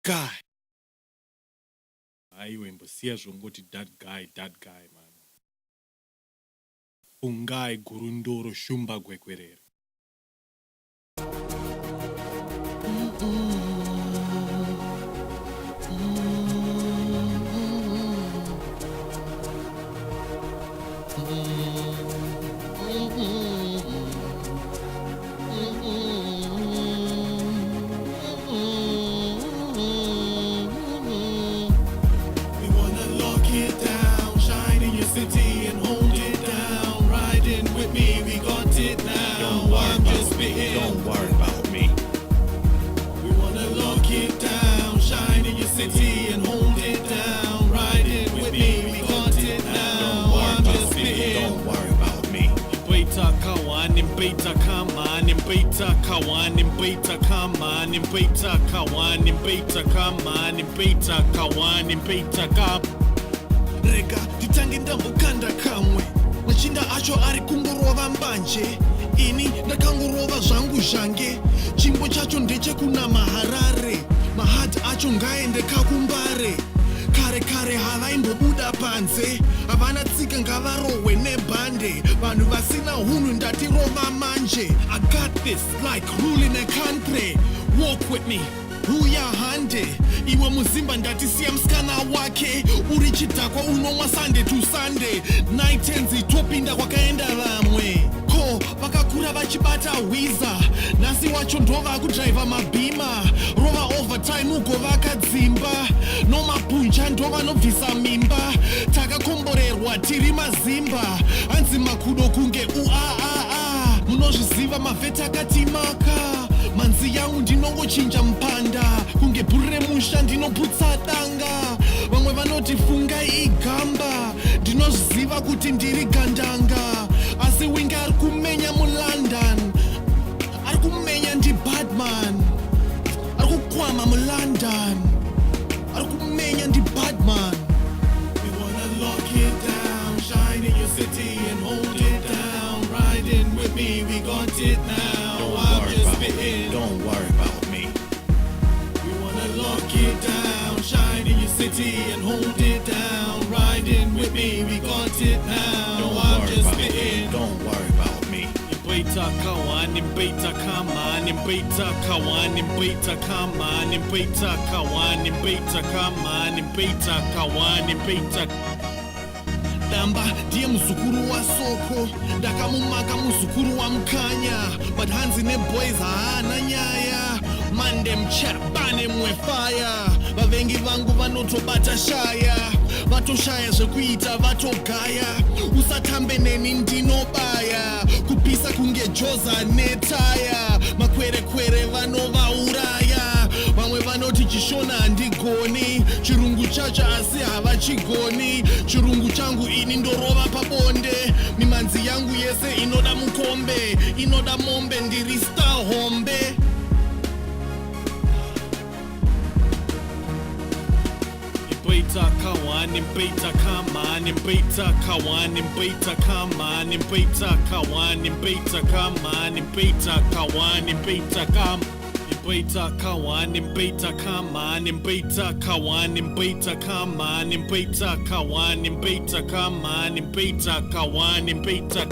guy. Hayiwe mbosiya zvongoti that guy man. Fungai gurundoro shumba gwekwerere. City and hold it down, riding with me, we got it now. I'm just spitting. Don't worry about me. We wanna lock it down, shine in your city and hold it down, riding with me, we got it now. I'm just spitting. Don't worry about me. Beta kawan, beta kaman, beta kawan, beta kaman, beta kawan, beta kaman, beta kawan, beta kaman. Rega titange ndambukanda kamwe machinda acho ari kungorova mbanje ini ndakangorova zvangu zvange chimbo chacho ndechekuna maharare mahadhi acho ngaende kakumbare kare havaimbobuda panze havana tsika ngavarohwe nebhande vanhu vasina hunhu ndatirova manje. I got this like ruling a country. Walk with me huya hande iwe muzimba ndatisiya musikana wake uri chidhakwa unomwa sunday to sunday naitenzi topinda kwakaenda vamwe ko vakakura vachibata hwiza nhasi wacho ndova kudhraivha mabhima rova overtime ugova kadzimba nomabhunja ndova nobvisa mimba takakomborerwa tiri mazimba hanzi makudo kunge uaaa munozviziva mavheti akatimaka manzi yangu ndinongochinja mpanda kunge bhuri remusha ndinoputsa danga vamwe vanoti fungai igamba ndinozviziva kuti ndiri gandanga asi Winky ari kumenya mulondon ari kumenya ndibadman ari kukwama mulondon ari kumenya ndibadman. We wanna lock it down, shine in your city and hold it down, riding with me, we got it now. Don't worry about me. We wanna lock it down, shine in your city and hold it down, riding with me, we got it now. I'm just spitting. Don't worry about me. Beta kawan, beta kaman, beta kawan, beta kaman, beta kawan, beta kaman, beta kawan, beta damba ndiye muzukuru wa soko ndakamumaka muzukuru wa mkanya but hanzi neboys haana nyaya mande mchapane mwefaya vavengi vangu vanotobata shaya vatoshaya zvekuita vatogaya usatambe neni ndinobaya kupisa kunge joza netaya makwerekwere vanovauraya vamwe vanoti chishona handigoni chirungu chacho asi havachigoni chirungu changu ini ndorova pabonde mimanzi yangu yese inoda mukombe inoda mombe ndiri star hombe. Beta kawan, beta kaman, beta kawan, beta kaman, beta kawan, beta kaman, beta kawan, beta kam. Beta kawan, beta kaman, beta kawan, beta kaman, beta kawan, beta kaman, beta kawan, beta